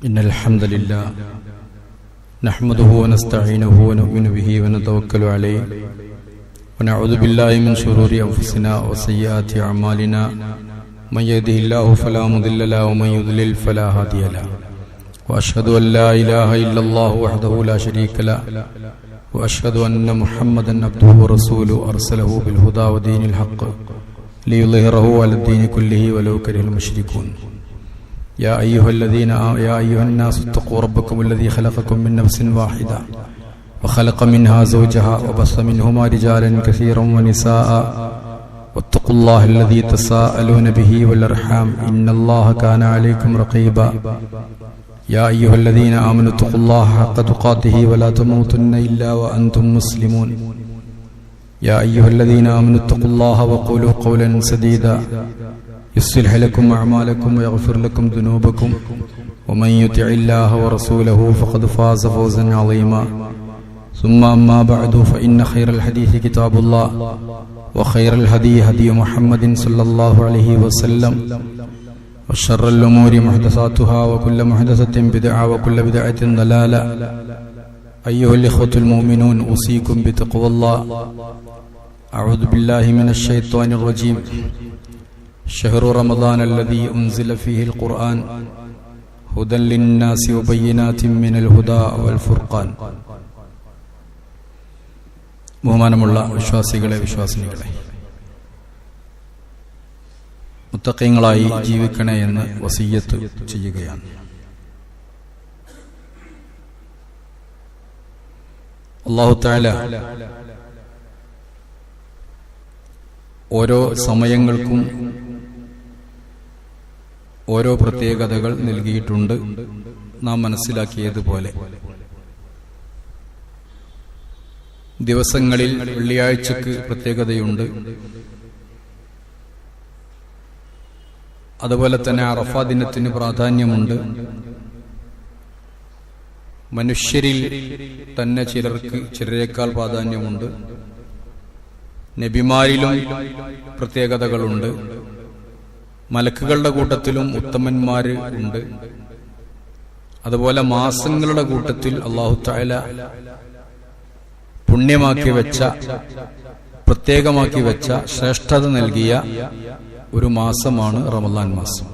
إن الحمد لله نحمده ونستعينه ونؤمن به ونتوكل عليه ونعوذ بالله من شرور أنفسنا وسيئات أعمالنا من يهده الله فلا مضل له ومن يضلل فلا هادي له وأشهد أن لا إله إلا الله وحده لا شريك له وأشهد أن محمدا عبده ورسوله أرسله بالهدى ودين الحق ليظهره على الدين كله ولو كره المشركون يا أيها الناس اتقوا ربكم الذي خلقكم من نفس واحدة وخلق منها زوجها وبث منهما رجالا كثيرا ونساء واتقوا الله الذي تساءلون به والأرحام إن الله كان عليكم رقيبا يا أيها الذين آمنوا اتقوا الله حق تقاته ولا تموتن إلا وأنتم مسلمون يا أيها الذين آمنوا اتقوا الله وقولوا قولا سديدا يصلح لكم أعمالكم ويغفر لكم ذنوبكم ومن يطع الله ورسوله فقد فاز فوزا عظيما ثم أما بعد فإن خير الحديث كتاب الله وخير الهدي هدي محمد صلى الله عليه وسلم وشر الأمور محدثاتها وكل محدثة بدعة وكل بدعة ضلالة أيها الإخوة المؤمنون أوصيكم بتقوى الله أعوذ بالله من الشيطان الرجيم شهر رمضان الذي أنزل فيه القرآن هدى للناس وبينات من الهدى والفرقان ബഹുമാനമുള്ള വിശ്വാസികളെ വിശ്വാസിനികളെ, മുത്തഖീങ്ങളായി ജീവിക്കണേ എന്ന് വസിയ്യത്ത് ചെയ്യുകയാണ്. അല്ലാഹു തആല ഓരോ സമയങ്ങൾക്കും ഓരോ പ്രത്യേകതകൾ നൽകിയിട്ടുണ്ട്. നാം മനസ്സിലാക്കിയതുപോലെ ദിവസങ്ങളിൽ വെള്ളിയാഴ്ചക്ക് പ്രത്യേകതയുണ്ട്. അതുപോലെ തന്നെ അറഫ ദിനത്തിന് പ്രാധാന്യമുണ്ട്. മനുഷ്യരിൽ തന്നെ ചിലരേക്കാൾ പ്രാധാന്യമുണ്ട്. നബിമാരിലും പ്രത്യേകതകളുണ്ട്. മലക്കുകളുടെ കൂട്ടത്തിലും ഉത്തമന്മാര് ഉണ്ട്. അതുപോലെ മാസങ്ങളുടെ കൂട്ടത്തിൽ അല്ലാഹു തആല പുണ്യമാക്കി വെച്ച, പ്രത്യേകമാക്കി വെച്ച, ശ്രേഷ്ഠത നൽകിയ ഒരു മാസമാണ് റമദാൻ മാസം.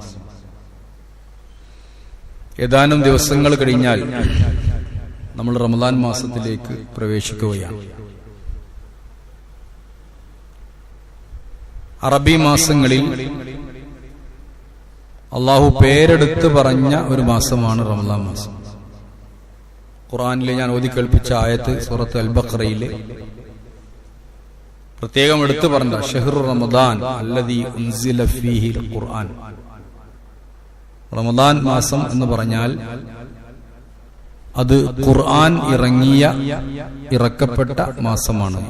ഏതാനും ദിവസങ്ങൾ കഴിഞ്ഞാൽ നമ്മൾ റമദാൻ മാസത്തിലേക്ക് പ്രവേശിക്കുകയാണ്. അറബി മാസങ്ങളിൽ അള്ളാഹു പേരെടുത്ത് പറഞ്ഞ ഒരു മാസമാണ് റമദാൻ മാസം. ഖുർആനിലെ ഞാൻ ഓതി കേൾപ്പിച്ച ആയത്ത് സൂറത്ത് അൽ ബഖറയിലെ പ്രത്യേകം എടുത്തു പറഞ്ഞ ഷഹ്റു റമദാൻ അല്ലദീ ഉൻസില ഫീഹിൽ ഖുർആൻ. റമദാൻ മാസം എന്ന് പറഞ്ഞാൽ അത് ഖുർആൻ ഇറക്കപ്പെട്ട മാസമാണ്.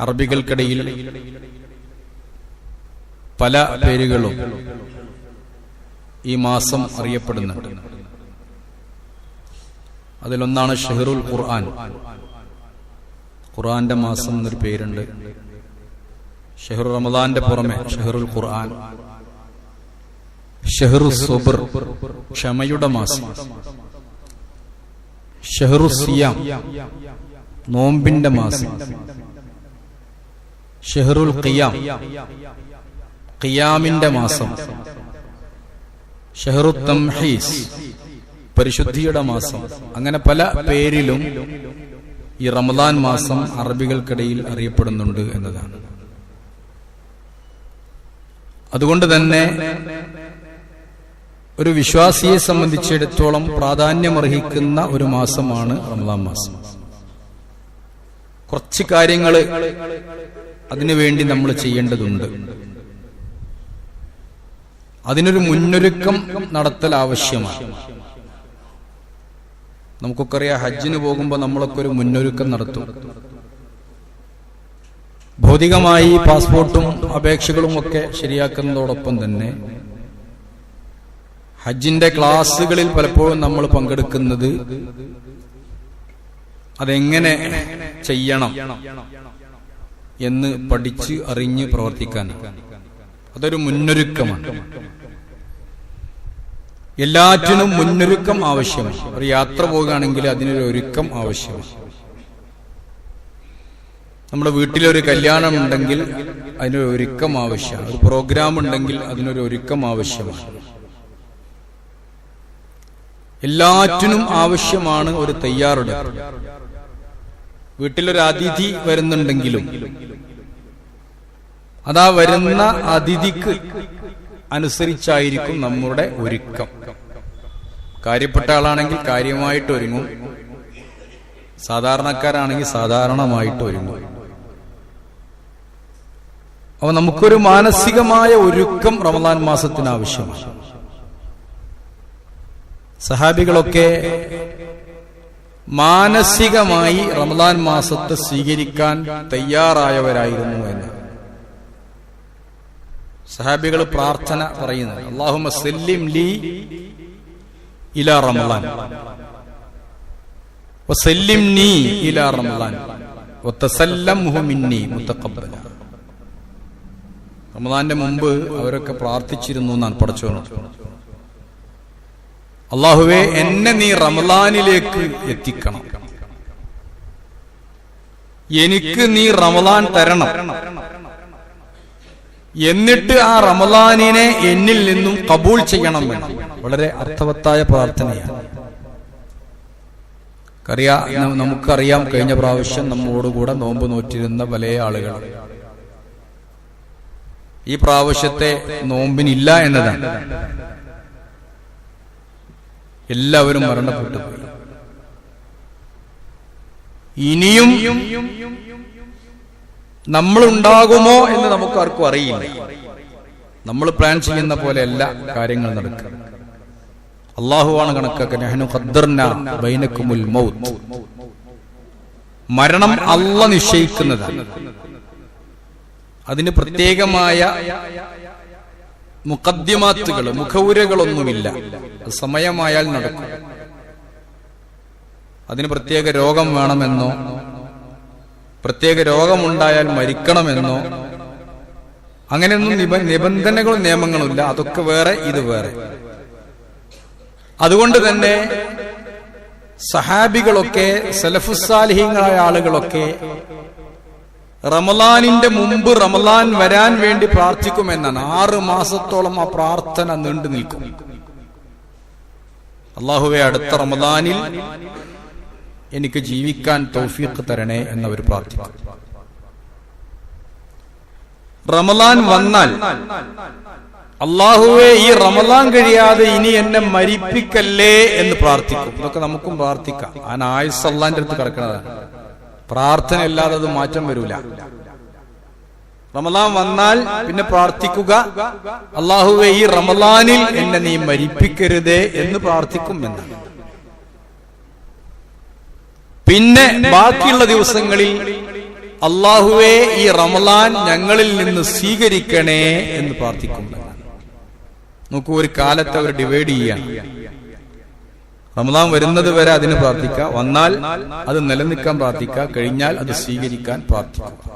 അറബികൾക്കിടയിൽ പല പേരുകളും ഈ മാസം അറിയപ്പെടുന്നുണ്ട്. അതിലൊന്നാണ് ഷഹ്റുൽ ഖുർആൻ. ഖുർആന്റെ മാസം എന്നൊരു പേരുണ്ട്. ഷഹ്റു റമദാന്റെ പുറമെ ഷഹ്റുൽ ഖുർആൻ, ഷഹ്റു സുബ്ർ ക്ഷമയുടെ മാസം, ഷഹ്റു സിയാം നോമ്പിന്റെ മാസം, ഷഹ്റുൽ ഖിയാം ഖിയാമിന്റെ മാസം, ഷഹ്റു തംഹീസ് പരിശുദ്ധിയുടെ മാസം. അങ്ങനെ പല പേരിലും ഈ റമദാൻ മാസം അറബികൾക്കിടയിൽ അറിയപ്പെടുന്നുണ്ട് എന്നതാണ്. അതുകൊണ്ട് തന്നെ ഒരു വിശ്വാസിയെ സംബന്ധിച്ചിടത്തോളം പ്രാധാന്യമർഹിക്കുന്ന ഒരു മാസമാണ് റമദാൻ മാസം. കുറച്ച് കാര്യങ്ങൾ അതിനുവേണ്ടി നമ്മൾ ചെയ്യേണ്ടതുണ്ട്. അതിനൊരു മുന്നൊരുക്കം നടത്തൽ ആവശ്യമാണ്. നമുക്കൊക്കെ അറിയാം, ഹജ്ജിന് പോകുമ്പോൾ നമ്മളൊക്കെ ഒരു മുന്നൊരുക്കം നടത്തും. ഭൗതികമായി പാസ്പോർട്ടും അപേക്ഷകളും ഒക്കെ ശരിയാക്കുന്നതോടൊപ്പം തന്നെ ഹജ്ജിന്റെ ക്ലാസ്സുകളിൽ പലപ്പോഴും നമ്മൾ പങ്കെടുക്കുന്നത് അതെങ്ങനെ ചെയ്യണം എന്ന് പഠിച്ച് അറിഞ്ഞ് പ്രവർത്തിക്കാൻ. അതൊരു മുന്നൊരുക്കമാണ്. എല്ലാറ്റിനും മുന്നൊരുക്കം ആവശ്യമാണ്. ഒരു യാത്ര പോകുകയാണെങ്കിൽ അതിനൊരു ഒരുക്കം ആവശ്യമാണ്. നമ്മുടെ വീട്ടിലൊരു കല്യാണം ഉണ്ടെങ്കിൽ അതിനൊരു ഒരുക്കം ആവശ്യമാണ്. ഒരു പ്രോഗ്രാം ഉണ്ടെങ്കിൽ അതിനൊരു ഒരുക്കം ആവശ്യമാണ്. എല്ലാറ്റിനും ആവശ്യമാണ് ഒരു തയ്യാറെടുപ്പ്. വീട്ടിലൊരു അതിഥി വരുന്നുണ്ടെങ്കിലും അതാ വരുന്ന അതിഥിക്ക് അനുസരിച്ചായിരിക്കും നമ്മുടെ ഒരുക്കം. കാര്യപ്പെട്ട ആളാണെങ്കിൽ കാര്യമായിട്ട് ഒരുങ്ങും, സാധാരണക്കാരാണെങ്കിൽ സാധാരണമായിട്ട് ഒരുങ്ങും. അപ്പൊ നമുക്കൊരു മാനസികമായ ഒരുക്കം റമദാൻ മാസത്തിന് ആവശ്യമാണ്. സഹാബികളൊക്കെ മാനസികമായി റമദാൻ മാസത്തെ സ്വീകരിക്കാൻ തയ്യാറായവരായിരുന്നു എന്ന് സഹാബികൾ പ്രാർത്ഥന പറയുന്നത്. അല്ലാഹുമ്മ സല്ലിം ലീ ഇലാ റമളാൻ വസല്ലിംനി ഇലാ റമളാൻ വതസല്ലംഹു മിന്നി മുതഖബ്ബല. റമളാന്റെ മുമ്പ് അവരൊക്കെ പ്രാർത്ഥിച്ചിരുന്നു എന്നാണ് പടച്ചോനോട്. അല്ലാഹുവേ, എന്നെ നീ റമളാനിലേക്ക് എത്തിക്കണം, എനിക്ക് നീ റമളാൻ തരണം, എന്നിട്ട് ആ റമളാനിനെ എന്നിൽ നിന്നും കബൂൽ ചെയ്യണം എന്ന്. വളരെ അർത്ഥവത്തായ പ്രാർത്ഥനയാണ്. നമുക്കറിയാം, കഴിഞ്ഞ പ്രാവശ്യം നമ്മോടുകൂടെ നോമ്പ് നോറ്റിരുന്ന പല ആളുകൾ ഈ പ്രാവശ്യത്തെ നോമ്പിനില്ല എന്നതാണ്. എല്ലാവരും മരണപ്പെട്ടു പോയി. ഇനിയും നമ്മളുണ്ടാകുമോ എന്ന് നമുക്കാർക്കും അറിയില്ല. നമ്മൾ പ്ലാൻ ചെയ്യുന്ന പോലെ എല്ലാ കാര്യങ്ങളും നടക്കുക. അള്ളാഹുവാണ് കണക്കാക്കുക. നഹ്നു ഖദ്ദർനാ ബൈനകുമുൽ മൗത്ത്. മരണം അല്ലാഹ് നിശ്ചയിക്കുന്നതാണ്. അതിന് പ്രത്യേകമായ മുഖദ്ദിമാത്തുകൾ, മുഖവുരകളൊന്നുമില്ല. സമയമായാൽ നടക്കും. അതിന് പ്രത്യേക രോഗം വേണമെന്നോ പ്രത്യേക രോഗമുണ്ടായാൽ മരിക്കണമെന്നോ അങ്ങനെയൊന്നും നിബന്ധനകളും നിയമങ്ങളും ഇല്ല. അതൊക്കെ വേറെ, ഇത് വേറെ. അതുകൊണ്ട് തന്നെ സഹാബികളൊക്കെ, സലഫുസ്സാലിഹീങ്ങളായ ആളുകളൊക്കെ റമളാനിന്റെ മുമ്പ് റമളാൻ വരാൻ വേണ്ടി പ്രാർത്ഥിക്കുമെന്നാണ്. 6 മാസത്തോളം ആ പ്രാർത്ഥന നീണ്ടു നിൽക്കും. അല്ലാഹുവേ, അടുത്ത റമളാനിൽ എനിക്ക് ജീവിക്കാൻ തൗഫീഖ് തരണേ എന്നവർ പ്രാർത്ഥിക്കും. റമളാൻ വന്നാൽ അല്ലാഹുവേ, ഈ റമളാൻ കഴിയാതെ ഇനി എന്നെ മരിപ്പിക്കല്ലേ എന്ന് പ്രാർത്ഥിക്കും. ഇതൊക്കെ നമുക്കും പ്രാർത്ഥിക്കാം. ആ ആയുസ് അല്ലാഹുവിന്റെ അടുത്ത് കിടക്കുന്നതാണ്. പ്രാർത്ഥന അല്ലാതെ അത് മാറ്റം വരൂല. റമളാൻ വന്നാൽ പിന്നെ പ്രാർത്ഥിക്കുക, അല്ലാഹുവേ, ഈ റമളാനിൽ എന്നെ നീ മരിപ്പിക്കരുതേ എന്ന് പ്രാർത്ഥിക്കും എന്നാണ്. പിന്നെ ബാക്കിയുള്ള ദിവസങ്ങളിൽ അല്ലാഹുവേ, ഈ റമളാൻ ഞങ്ങളിൽ നിന്ന് സ്വീകരിക്കണേ എന്ന് പ്രാർത്ഥിക്കും. നോക്കൂ, ഒരു കാലത്ത് അവർ ഡിവൈഡ് ചെയ്യാണ്. റമളാൻ വരുന്നത് വരെ അതിന് പ്രാർത്ഥിക്കുക, വന്നാൽ അത് നിലനിൽക്കാൻ പ്രാർത്ഥിക്കുക, കഴിഞ്ഞാൽ അത് സ്വീകരിക്കാൻ പ്രാർത്ഥിക്കുക.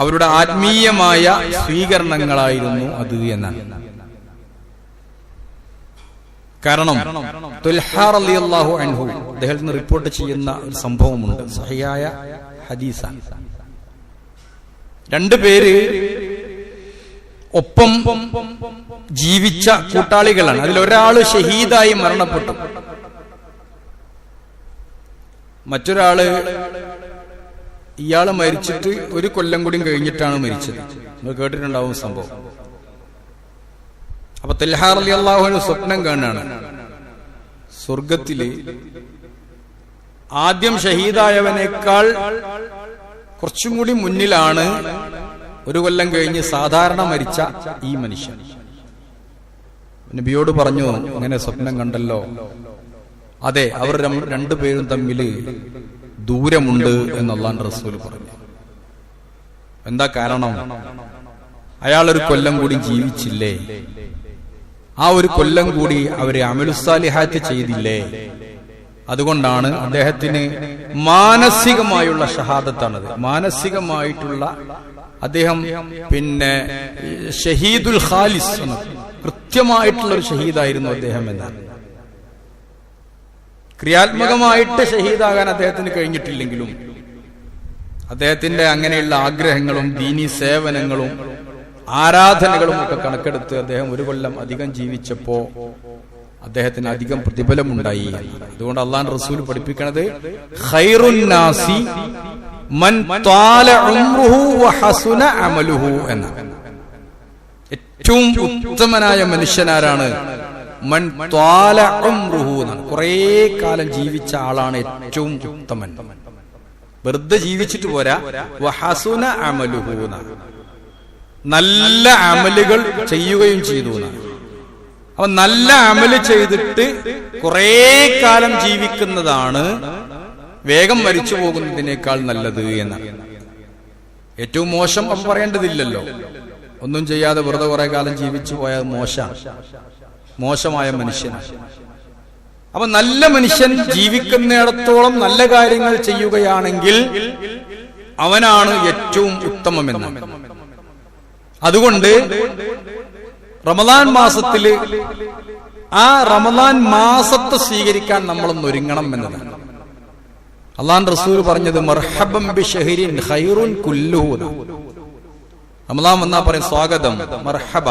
അവരുടെ ആത്മീയമായ സ്വീകരണങ്ങളായിരുന്നു അത് എന്നാണ്. കാരണം തുൽഹാ റളിയല്ലാഹു അൻഹു അദ്ദേഹത്തിന് റിപ്പോർട്ട് ചെയ്യുന്ന ഒരു സംഭവമുണ്ട്. സഹിയായ ഹദീസാണ്. 2 പേര് ഒപ്പം ജീവിച്ച കൂട്ടാളികളാണ്. അതിലൊരാള് ഷഹീദായി മരണപ്പെട്ടു. മറ്റൊരാള്, ഇയാള് മരിച്ചിട്ട് 1 കൊല്ലം കൂടി കഴിഞ്ഞിട്ടാണ് മരിച്ചത്. നിങ്ങൾ കേട്ടിട്ടുണ്ടാവും സംഭവം. അപ്പൊ തുൽഹാ റളിയല്ലാഹു അൻഹു സ്വപ്നം കാണാണ്. സ്വർഗത്തില് ആദ്യം ഷഹീദായവനേക്കാൾ കുറച്ചും കൂടി മുന്നിലാണ് 1 കൊല്ലം കഴിഞ്ഞ് സാധാരണ മരിച്ച ഈ മനുഷ്യൻ. നബിയോട് പറഞ്ഞു, ഇങ്ങനെ സ്വപ്നം കണ്ടല്ലോ. അതെ, അവർ 2 പേരും തമ്മിൽ ദൂരമുണ്ട് എന്ന് അല്ലാഹുവിന്റെ റസൂൽ പറഞ്ഞു. എന്താ കാരണം? അയാൾ 1 കൊല്ലം കൂടി ജീവിച്ചില്ലേ? ആ 1 കൊല്ലം കൂടി അവര് അമലുസ്സാലിഹാത്ത് ചെയ്തില്ലേ? അതുകൊണ്ടാണ് അദ്ദേഹത്തിന് മാനസികമായുള്ള ഷഹാദത്താണത്. മാനസികമായിട്ടുള്ള അദ്ദേഹം പിന്നെ ഷഹീദുൽ ഖാലിസ്, കൃത്യമായിട്ടുള്ള ഒരു ഷഹീദായിരുന്നു അദ്ദേഹം എന്നാണ്. ക്രിയാത്മകമായിട്ട് ഷഹീദാകാൻ അദ്ദേഹത്തിന് കഴിഞ്ഞിട്ടില്ലെങ്കിലും അദ്ദേഹത്തിന്റെ അങ്ങനെയുള്ള ആഗ്രഹങ്ങളും ദീനീ സേവനങ്ങളും ആരാധനകളും ഒക്കെ കണക്കെടുത്ത് അദ്ദേഹം 1 കൊല്ലം അധികം ജീവിച്ചപ്പോ അദ്ദേഹത്തിന് അധികം പ്രതിഫലമുണ്ടായി. അതുകൊണ്ട് അള്ളാഹുവിന്റെ റസൂൽ പഠിപ്പിക്കുന്നത് ഖൈറുൻ നാസി മൻ ത്വാല ഉംറുഹു വഹസുന അമലുഹു എന്നാണ്. ഏറ്റവും ഉത്തമനായ മനുഷ്യനാരാണ്? മൻ ത്വാല ഉംറുഹു എന്നാണ്. കുറേ കാലം ജീവിച്ച ആളാണ് ഏറ്റവും ഉത്തമൻ. വെറുതെ ജീവിച്ചിട്ട് പോരാ. വഹസുന അമലുഹു എന്നാണ്. നല്ല അമലുകൾ ചെയ്യുകയും ചെയ്തു എന്നാണ്. അപ്പൊ നല്ല അമല് ചെയ്തിട്ട് കുറേ കാലം ജീവിക്കുന്നതാണ് വേഗം മരിച്ചു പോകുന്നതിനേക്കാൾ നല്ലത് എന്നാണ്. ഏറ്റവും മോശം അപ്പം പറയേണ്ടതില്ലല്ലോ. ഒന്നും ചെയ്യാതെ വെറുതെ കുറെ കാലം ജീവിച്ചു പോയാൽ മോശമായ മനുഷ്യനാണ്. അപ്പൊ നല്ല മനുഷ്യൻ ജീവിക്കുന്നിടത്തോളം നല്ല കാര്യങ്ങൾ ചെയ്യുകയാണെങ്കിൽ അവനാണ് ഏറ്റവും ഉത്തമമെന്ന്. അതുകൊണ്ട് റമദാൻ മാസത്തില് ആ റമദാൻ മാസത്തെ സ്വീകരിക്കാൻ നമ്മളൊന്ന് ഒരുങ്ങണം എന്നതാണ് അള്ളാഹുവിന്റെ റസൂൽ പറഞ്ഞത്. മർഹബൻ ബിശഹരിൻ ഖൈറുൻ കുല്ലുഹു. റമദാൻ വന്നാ പറയും സ്വാഗതം, മർഹബ,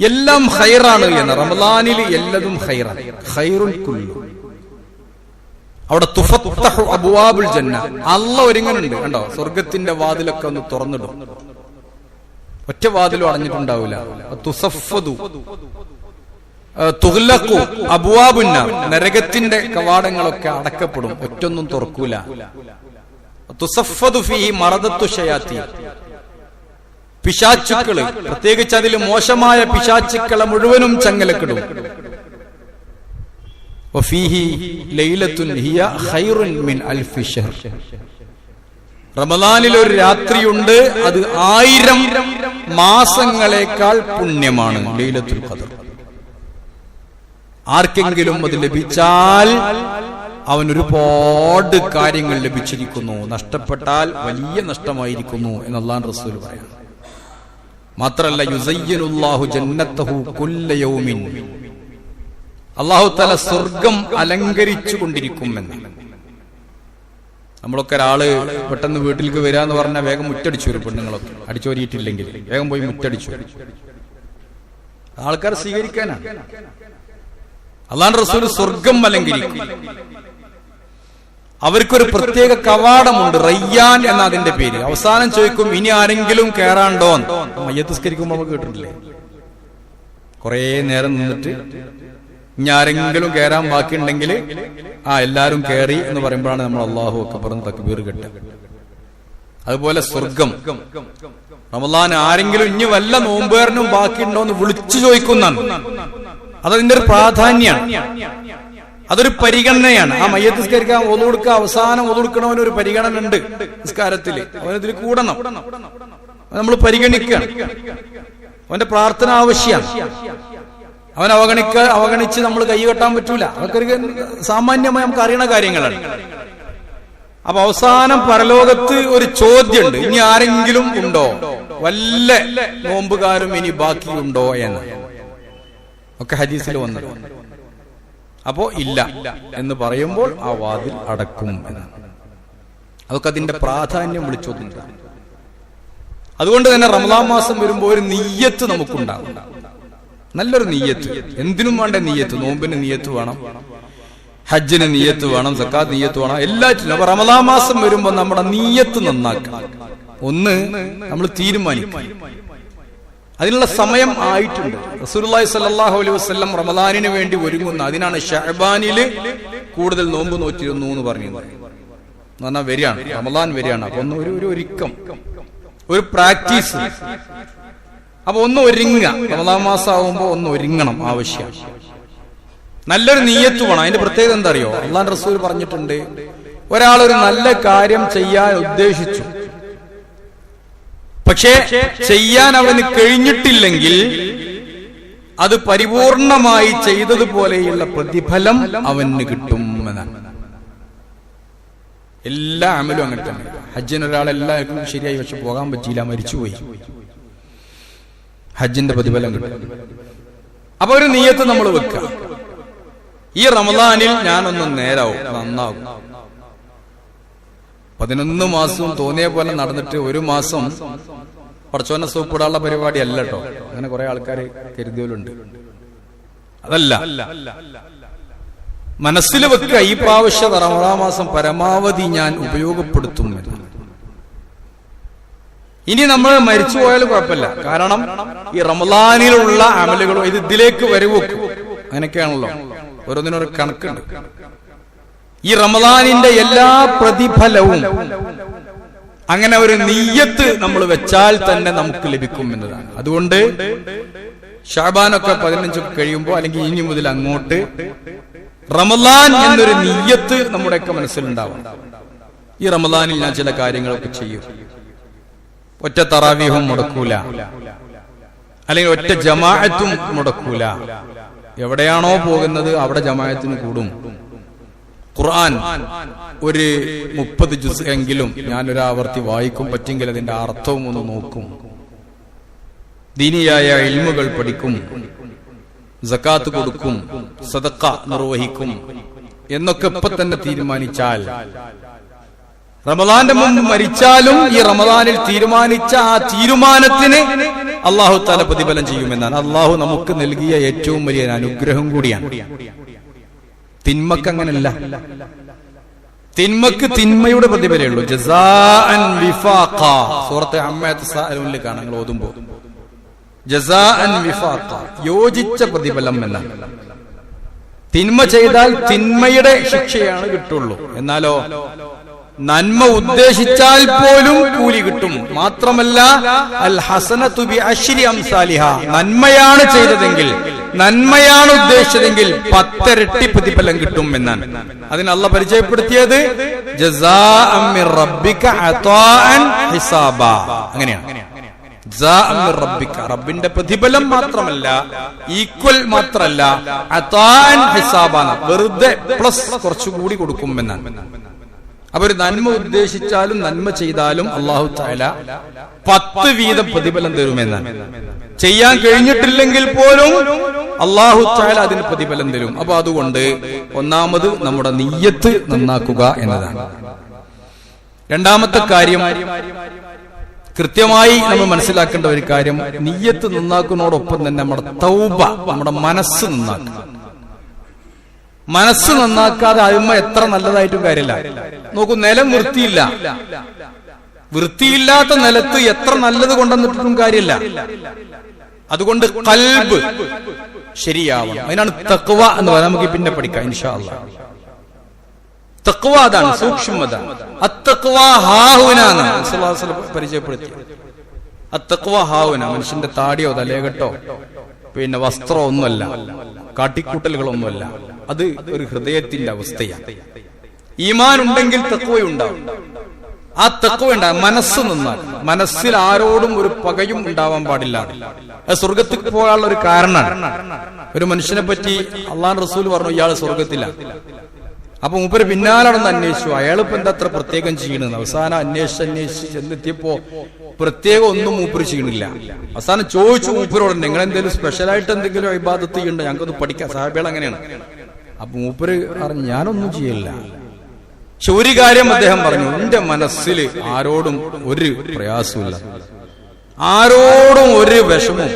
എല്ലാം ഖൈറാണ് എന്ന്. റമദാനിൽ എല്ലതും ഖൈറാണ്. ഖൈറുൻ കുല്ലു. അവിടെ തുഫത്തഹു അബ്വാബുൽ ജന്ന. അല്ലാഹ് ഒരുങ്ങുന്നുണ്ട് കണ്ടോ. സ്വർഗത്തിന്റെ വാതിലൊക്കെ ഒന്ന് തുറന്നിടും. ഒറ്റ വാതിലും അടഞ്ഞിട്ടുണ്ടാവില്ല. തുസഫ്ഫദു തുഗ്ലഖു അബ്വാബുന്നാർ. നരകത്തിന്റെ കവാടങ്ങളൊക്കെ അടക്കപ്പെടും. ഒറ്റൊന്നും തുറക്കൂല. തുസഫ്ഫദു ഫീഹി മറദത്തു ശയാത്തീൻ. പിശാചുക്കള്, പ്രത്യേകിച്ച് അതിൽ മോശമായ പിശാചുക്കളെ മുഴുവനും ചങ്ങലക്കിടും. വഫീഹി ലൈലത്തുൻ ഹിയ ഖൈറുൻ മിൻ അൽഫി ശഹർ. റമദാനിൽ ഒരു രാത്രിയുണ്ട്, അത് 1000 മാസങ്ങളെക്കാൾ പുണ്യമാണ്. ലൈലത്തുൽ ഖദർ. ആർക്കെങ്കിലും അത് ലഭിച്ചാൽ അവൻ ഒരുപാട് കാര്യങ്ങൾ ലഭിച്ചിരിക്കുന്നു. നഷ്ടപ്പെട്ടാൽ വലിയ നഷ്ടമായിരിക്കുന്നു എന്ന് അല്ലാഹുവിന്റെ റസൂൽ പറയുന്നു. മാത്രല്ല യുസയ്യിനുല്ലാഹു ജന്നത്തഹു കുല്ല യൗമിൻ. അല്ലാഹു തആല സ്വർഗ്ഗം അലങ്കരിച്ചു കൊണ്ടിരിക്കുമെന്ന്. നമ്മളൊക്കെ ഒരാള് പെട്ടെന്ന് വീട്ടിലേക്ക് വരാന്ന് പറഞ്ഞാൽ വേഗം മുറ്റടിച്ചു വരും. പെണ്ണുങ്ങളൊക്കെ അടിച്ചോരിയിട്ടില്ലെങ്കിൽ വേഗം പോയി മുറ്റടിച്ചു. ആൾക്കാർ സ്വീകരിക്കാനാണ്. അല്ലാഹുവിന്റെ റസൂൽ സ്വർഗ്ഗം അലങ്കരിക്കും. അവർക്കൊരു പ്രത്യേക കവാടമുണ്ട്, റയ്യാൻ എന്ന അതിന്റെ പേര്. അവസാനം ചോദിക്കും, ഇനി ആരെങ്കിലും കയറാണ്ടോ? മയ്യത്തുസ്കരിക്കുമ്പോ നമുക്ക് കേട്ടിട്ടില്ലേ, കുറേ നേരം നിന്നിട്ട് ഇനി ആരെങ്കിലും കയറാൻ ബാക്കിയുണ്ടെങ്കിൽ എല്ലാരും കയറി എന്ന് പറയുമ്പോഴാണ് നമ്മൾ അല്ലാഹു അക്ബർ തക്ബീർ കെട്ടുക. അതുപോലെ സ്വർഗം റമദാൻ ആരെങ്കിലും ഇനി വല്ല നോമ്പുകാരനും ബാക്കിയുണ്ടോ എന്ന് വിളിച്ചു ചോദിക്കുന്നതാണ്. അതതിന്റെ ഒരു പ്രാധാന്യമാണ്. അതൊരു പരിഗണനയാണ്. ആ മയ്യത്ത് നിസ്കരിക്കാൻ ഒളു കൊടുക്കുക, അവസാനം ഒളു കൊടുക്കണവന് ഒരു പരിഗണന ഉണ്ട് നിസ്കാരത്തില്. അവനതിൽ കൂടണം. നമ്മൾ പരിഗണിക്കുക. അവന്റെ പ്രാർത്ഥന ആവശ്യമാണ്. അവൻ അവഗണിച്ച് നമ്മൾ കൈ കെട്ടാൻ പറ്റൂല. അതൊക്കെ സാമാന്യമായി നമുക്ക് അറിയണ കാര്യങ്ങളാണ്. അപ്പൊ അവസാനം പരലോകത്ത് ഒരു ചോദ്യമുണ്ട്, ഇനി ആരെങ്കിലും ഉണ്ടോ, വല്ല നോമ്പുകാരും ഇനി ബാക്കിയുണ്ടോ എന്ന് ഒക്കെ ഹദീസിൽ വന്നത്. അപ്പോ ഇല്ല എന്ന് പറയുമ്പോൾ ആ വാതിൽ അടക്കും എന്നാണ്. അതൊക്കെ അതിന്റെ പ്രാധാന്യം വിളിച്ചോതുണ്ട്. അതുകൊണ്ട് തന്നെ റമദാൻ മാസം വരുമ്പോൾ ഒരു നിയ്യത്ത് നമുക്കുണ്ടാകും. നല്ലൊരു നിയ്യത്ത്. എന്തിനും വേണ്ട നിയ്യത്ത്. നോമ്പിന് നിയ്യത്ത് വേണം, ഹജ്ജിന് നിയ്യത്ത് വേണം, സക്കാത്ത് നിയ്യത്ത് വേണം, എല്ലാറ്റിനും. അപ്പൊ റമദാൻ മാസം വരുമ്പോൾ നമ്മുടെ നിയ്യത്ത് നന്നാക്കാം. ഒന്ന് നമ്മൾ തീരുമാനിക്കും. അതിനുള്ള സമയം ആയിട്ടുണ്ട്. റസൂലുള്ളാഹി സ്വല്ലല്ലാഹു അലൈഹി വസല്ലം റമദാനിന് വേണ്ടി ഒരുങ്ങുന്ന, അതിനാണ് ശഅബാനില് കൂടുതൽ നോമ്പ് നോറ്റിരുന്നു എന്ന് പറഞ്ഞത്. എന്ന് പറഞ്ഞാൽ വരികയാണ്, റമദാൻ വരികയാണ്. അപ്പൊ ഒന്ന് ഒരു ഒരുക്കം, ഒരു പ്രാക്ടീസ്. അപ്പൊ ഒന്ന് ഒരുങ്ങുക. റമദാൻ മാസം ആവുമ്പോ ഒന്ന് ഒരുങ്ങണം, ആവശ്യം. നല്ലൊരു നിയ്യത്ത് വേണം. അതിന്റെ പ്രത്യേകത എന്താ അറിയോ? അല്ലാഹുവിന്റെ റസൂൽ പറഞ്ഞിട്ടുണ്ട്, ഒരാളൊരു നല്ല കാര്യം ചെയ്യാൻ ഉദ്ദേശിച്ചു, പക്ഷേ ചെയ്യാൻ അവന് കഴിഞ്ഞിട്ടില്ലെങ്കിൽ അത് പരിപൂർണമായി ചെയ്തതുപോലെയുള്ള പ്രതിഫലം അവന് കിട്ടും എന്നാണ്. എല്ലാ അമലും അങ്ങനെ തന്നെ. ഹജ്ജിന് ഒരാളെല്ലാവർക്കും ശരിയായി, പക്ഷെ പോകാൻ പറ്റിയില്ല, മരിച്ചുപോയി. ഹജ്ജിന്റെ പ്രതിഫലം കിട്ടും. അപ്പൊ ഒരു നിയ്യത്ത് നമ്മൾ വെക്കുക, ഈ റമദാനിൽ ഞാനൊന്ന് നേരാവും, നന്നാവും. 11 മാസവും തോന്നിയ പോലെ നടന്നിട്ട് ഒരു മാസം പടച്ചോനെ സൂപ്പിടാനുള്ള പരിപാടി അല്ല കേട്ടോ. അങ്ങനെ കുറെ ആൾക്കാർ കരുതിയവരുണ്ട്. അതല്ല, മനസ്സിൽ വെക്കുക, ഈ പ്രാവശ്യം റമദാൻ മാസം പരമാവധി ഞാൻ ഉപയോഗപ്പെടുത്തും. ഇനി നമ്മൾ മരിച്ചു പോയാലും കുഴപ്പമില്ല, കാരണം ഈ റമദാനിലുള്ള അമലുകളോ ഇത് ഇതിലേക്ക് വരവെക്കും. അങ്ങനെയൊക്കെയാണല്ലോ, ഓരോന്നിനൊരു കണക്കുണ്ട്. ഈ റമദാനിന്റെ എല്ലാ പ്രതിഫലവും അങ്ങനെ ഒരു നിയ്യത്ത് നമ്മൾ വെച്ചാൽ തന്നെ നമുക്ക് ലഭിക്കും എന്നതാണ്. അതുകൊണ്ട് ശഅബാനൊക്കെ 15 കഴിയുമ്പോൾ, അല്ലെങ്കിൽ ഇനി മുതൽ അങ്ങോട്ട് റമദാൻ എന്നൊരു നിയ്യത്ത് നമ്മുടെയൊക്കെ മനസ്സിലുണ്ടാവും. ഈ റമദാനിൽ ഞാൻ ചില കാര്യങ്ങളൊക്കെ ചെയ്യും. ഒറ്റ തറാവീഹും മുടക്കൂല, അല്ലെങ്കിൽ ഒറ്റ ജമാഅത്തും മുടക്കൂല. എവിടെയാണോ പോകുന്നത് അവിടെ ജമാഅത്തിന് കൂടും. ഖുർആൻ ഒരു 30 ജുസ് എങ്കിലും ഞാനൊരു ആവർത്തി വായിക്കും, പറ്റെങ്കിൽ അതിന്റെ അർത്ഥവും ഒന്ന് നോക്കും. ദീനിയായ ഇൽമുകൾ പഠിക്കും, സകാത്ത് കൊടുക്കും, സദഖ നിർവഹിക്കും എന്നൊക്കെ ഇപ്പൊ തന്നെ തീരുമാനിച്ചാൽ, റമദാന്റെ മുമ്പ് മരിച്ചാലും ഈ റമദാനിൽ തീരുമാനിച്ച ആ തീരുമാനത്തിന് അല്ലാഹു തആല പ്രതിഫലം ചെയ്യുമെന്നാണ്. അല്ലാഹു നമുക്ക് നൽകിയ ഏറ്റവും വലിയ അനുഗ്രഹം കൂടിയാണ്. തിന്മക്ക് അങ്ങനല്ല. തിന്മക്ക് തിന്മയുടെ പ്രതിഫലമേ ഉള്ളൂ. ജസാഅൻ വിഫാഖ, സൂറത്ത് അമ്മ തസാഅലൂനിൽ കാണാം, നിങ്ങൾ ഓതുമ്പോൾ ജസാഅൻ വിഫാഖ, യോജിച്ച പ്രതിഫലം എന്നാണ്. തിന്മ ചെയ്താൽ തിന്മയുടെ ശിക്ഷയാണ് കിട്ടുള്ളൂ. എന്നാലോ നന്മ ഉദ്ദേശിച്ചാൽ പോലും കൂലി കിട്ടും. മാത്രമല്ല അൽ ഹസനതു ബിഅശ്രി അംസാലിഹ, നന്മയാണ് ചെയ്തതെങ്കിൽ, നന്മയാണ് ഉദ്ദേശിച്ചതെങ്കിൽ 10 ഇരട്ടി പ്രതിഫലം കിട്ടും എന്നാണ്. അതിന് അല്ലാഹ് പരിചയപ്പെടുത്തിയത് ജസാഅൻ മിർ റബ്ബിക അതാഅൻ ഹിസാബ. അങ്ങനെയാണ് റബ്ബിന്റെ പ്രതിഫലം മാത്രമല്ല, ഈക്വൽ മാത്രമല്ല, അതാഅൻ ഹിസാബാണ്, വെറുതെ പ്ലസ് കുറച്ചുകൂടി കൊടുക്കുമെന്നാണ്. അപ്പൊ ഒരു നന്മ ഉദ്ദേശിച്ചാലും നന്മ ചെയ്താലും അല്ലാഹു തആല 10 വീതം പ്രതിഫലം തരുമെന്നാണ്. ചെയ്യാൻ കഴിഞ്ഞിട്ടില്ലെങ്കിൽ പോലും അല്ലാഹു തആല അതിന് പ്രതിഫലം തരും. അപ്പൊ അതുകൊണ്ട് ഒന്നാമത് നമ്മുടെ നിയ്യത്ത് നന്നാക്കുക എന്നതാണ്. രണ്ടാമത്തെ കാര്യം, കൃത്യമായി നമ്മൾ മനസ്സിലാക്കേണ്ട ഒരു കാര്യം, നിയ്യത്ത് നന്നാക്കുന്നതോടൊപ്പം തന്നെ നമ്മുടെ തൗബ, നമ്മുടെ മനസ്സ് നന്നാക്കുക. മനസ്സ് നന്നാക്കാതെ അൽമ എത്ര നല്ലതായിട്ടും കാര്യമില്ല. നോക്കൂ, നിലം വൃത്തിയില്ല, വൃത്തിയില്ലാത്ത നിലത്ത് എത്ര നല്ലത് കൊണ്ടുവന്നിട്ടും കാര്യമില്ല. അതുകൊണ്ട് ഖൽബ് ശരിയാവണം. അതിനാണ് തഖ്വ എന്ന് പറയാം. നമുക്ക് പിന്നെ പഠിക്കാം ഇൻഷാ അല്ലാഹ്. തഖ്വ അതാണ്, സൂക്ഷ്മത. അത്തഖ്വ ഹാഹുന പരിചയപ്പെടുത്തി. അത്തഖ്വ ഹാഹുന, മനുഷ്യന്റെ താടിയോ തലയകട്ടോ പിന്നെ വസ്ത്രമോ ഒന്നുമല്ല, കാട്ടിക്കൂട്ടലുകളൊന്നുമല്ല. അത് ഒരു ഹൃദയത്തിന്റെ അവസ്ഥയാണ്. ഈമാൻ ഉണ്ടെങ്കിൽ തഖ്വയുണ്ടാവും. ആ തഖ്വ ഉണ്ടാകും. മനസ്സ് നിന്നാൽ, മനസ്സിൽ ആരോടും ഒരു പകയും ഉണ്ടാവാൻ പാടില്ല. അത് സ്വർഗത്തിൽ പോകാനുള്ള ഒരു കാരണമാണ്. ഒരു മനുഷ്യനെ പറ്റി അള്ളാഹു റസൂൽ പറഞ്ഞു, ഇയാൾ സ്വർഗത്തിലാണ്. അപ്പൊ മൂപ്പര് പിന്നാലെ നടന്ന് അന്വേഷിച്ചു, അയാളിപ്പോ എന്താ അത്ര പ്രത്യേകം ചെയ്യണെന്ന്. അവസാനം അന്വേഷിച്ച് ചെന്നെത്തിയപ്പോ പ്രത്യേകം ഒന്നും മൂപ്പര് ചെയ്യണില്ല. അവസാനം ചോദിച്ചു മൂപ്പരോട്, നിങ്ങൾ എന്തെങ്കിലും സ്പെഷ്യലായിട്ട് എന്തെങ്കിലും ഇബാദത്ത് ചെയ്യണ്ടോ, ഞങ്ങൾക്കൊന്ന് പഠിക്കാം. സാഹിബികൾ അങ്ങനെയാണ്. അപ്പൊ മൂപ്പര് പറഞ്ഞു, ഞാനൊന്നും ചെയ്യില്ല. പക്ഷെ ഒരു കാര്യം അദ്ദേഹം പറഞ്ഞു, എന്റെ മനസ്സിൽ ആരോടും ഒരു പ്രയാസമില്ല, ആരോടും ഒരു വിഷമവും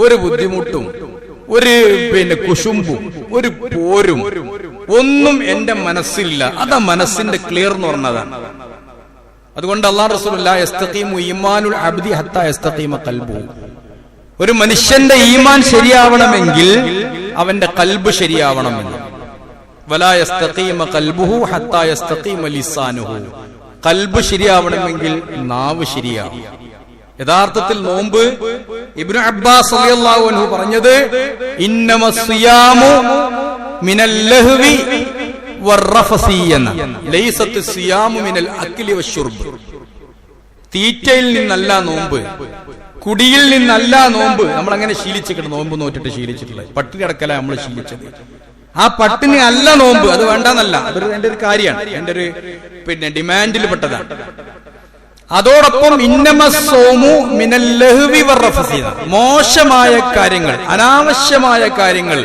ഒരു ബുദ്ധിമുട്ടും ഒരു പിന്നെ കുശുമ്പും ഒരു പോരും ഒന്നും എന്റെ മനസ്സിലില്ല. അതാ മനസ്സിന്റെ ക്ലിയർ എന്ന് പറഞ്ഞതാണ്. അതുകൊണ്ട് അല്ലാഹു റസൂലുള്ളാഹി യസ്തഖീമു ഈമാനുൽ അബ്ദി ഹത്താ യസ്തഖീമ ഖൽബുഹു, ഒരു മനുഷ്യന്റെ ഈമാൻ ശരിയാവണമെങ്കിൽ അവന്റെ ഖൽബ് ശരിയാവണമെന്ന്. വലാ യസ്തഖീമ ഖൽബുഹു ഹത്താ യസ്തഖീമ ലിസാനുഹു, ഖൽബ് ശരിയാവണമെങ്കിൽ നാവ് ശരിയാവും. യഥാർത്ഥത്തിൽ നോമ്പ് ഇബ്നു അബ്ബാസ് റളിയല്ലാഹു അൻഹു പറഞ്ഞത്, ഇന്നമസ്സിയാമു മിനൽ ലഹ്വി വറഫസി എന്ന, ലൈസത്ത് സിയാമു മിനൽ അക്ലി വശുർബ്. തീറ്റയിൽ നിന്നല്ല നോമ്പ്, കുടിയിൽ നിന്നല്ല നോമ്പ്. നമ്മൾ അങ്ങനെ ശീലിച്ചിട്ട് നോമ്പ് നോറ്റിട്ട് ശീലിച്ചിട്ടുള്ളത്, പട്ടിണി കിടക്കല നമ്മൾ ശീലിച്ചത്. ആ പട്ടിണി അല്ല നോമ്പ്, അത് വേണ്ടെന്നല്ല, അതൊരു എന്റെ ഒരു കാര്യമാണ്, എന്റെ ഒരു പിന്നെ ഡിമാൻഡിൽ പെട്ടതാണ്. അതോടൊപ്പം ഇന്നമസ്സൗമു മിനൽ ലഹ്വി വറഫസി, മോശമായ കാര്യങ്ങൾ, അനാവശ്യമായ കാര്യങ്ങൾ.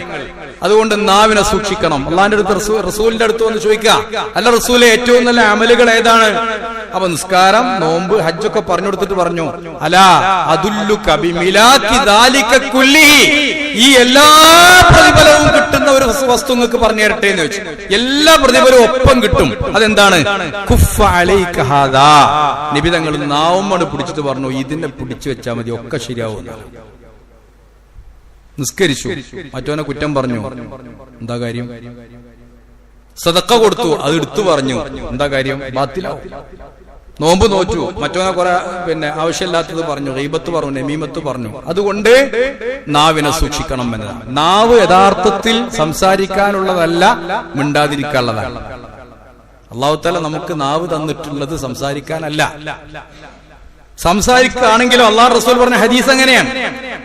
അതുകൊണ്ട് നാവിനെ സൂക്ഷിക്കണം. അള്ളാന്റെ അടുത്ത് റസൂലിന്റെ അടുത്ത് വന്ന് ചോദിക്കുക, അല്ല റസൂലെ ഏറ്റവും നല്ല അമലുകൾ ഏതാണ്? അപ്പൊ നിസ്കാരം, നോമ്പ്, ഹജ്ജൊക്കെ പറഞ്ഞു കൊടുത്തിട്ട് പറഞ്ഞു, അലാ അദുല്ലുക ബിമിലാക്കി ദാലിക കുല്ലിഹി, ഈ എല്ലാ പ്രതിഫലവും കിട്ടുന്ന ഒരു വസ്തു നിങ്ങൾക്ക് പറഞ്ഞു തരട്ടെ എന്ന് വെച്ചു. എല്ലാ പ്രതിഫലവും ഒപ്പം കിട്ടും. അതെന്താണ്? കുഫ്ഫ അലൈക ഹാദാ. നബി തങ്ങൾ നാവുമ്മണ് പിടിച്ചിട്ട് പറഞ്ഞു, ഇതിനെ പിടിച്ചു വെച്ചാൽ മതി, ഒക്കെ ശരിയാവും. നിസ്കരിച്ചു, മറ്റവനെ കുറ്റം പറഞ്ഞു, എന്താ കാര്യം? സദക്ക കൊടുത്തു, അത് എടുത്തു പറഞ്ഞു, എന്താ കാര്യം? ബാത്തിലാവും. നോമ്പ് നോറ്റു, മറ്റവനെ കുറെ ആവശ്യമില്ലാത്തത് പറഞ്ഞു, ഗീബത്ത് പറഞ്ഞു, നമീമത്ത് പറഞ്ഞു. അതുകൊണ്ട് നാവിനെ സൂക്ഷിക്കണം എന്നതാണ്. നാവ് യഥാർത്ഥത്തിൽ സംസാരിക്കാനുള്ളതല്ല, മിണ്ടാതിരിക്കാനുള്ളതാണ്. അല്ലാഹു തആല നമുക്ക് നാവ് തന്നിട്ടുള്ളത് സംസാരിക്കാനല്ല. സംസാരിക്കുകയാണെങ്കിലും അല്ലാഹു റസൂൽ പറഞ്ഞ ഹദീസ് അങ്ങനെയാണ്,